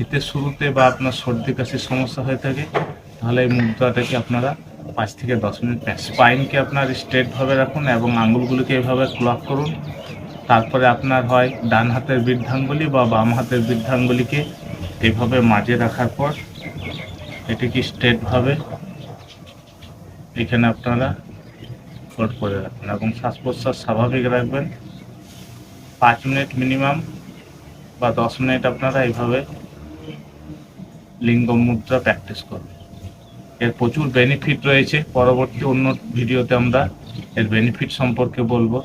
শীতের শুরুতে বা আপনার সর্দি কাশির সমস্যা হয়ে থাকে, তাহলে এই মুদ্রাটাকে আপনারা 5 থেকে 10 মিনিট স্পাইনকে আপনার স্ট্রেটভাবে রাখুন এবং আঙুলগুলিকে এভাবে ক্লক করুন। তারপরে আপনার হয় ডান হাতের বৃদ্ধাঙ্গুলি বা বাম হাতের বৃদ্ধাঙ্গুলিকে এইভাবে মাঝে রাখার পর এটিকে স্ট্রেটভাবে এখানে আপনারা হোল্ড করে রাখুন এবং শ্বাস প্রশ্বাস স্বাভাবিক রাখবেন। 5 মিনিট মিনিমাম বা 10 মিনিট আপনারা এইভাবে লিঙ্গ মুদ্রা প্র্যাকটিস করবেন। এর প্রচুর বেনিফিট রয়েছে। পরবর্তী অন্য ভিডিওতে আমরা এর বেনিফিট সম্পর্কে বলবো।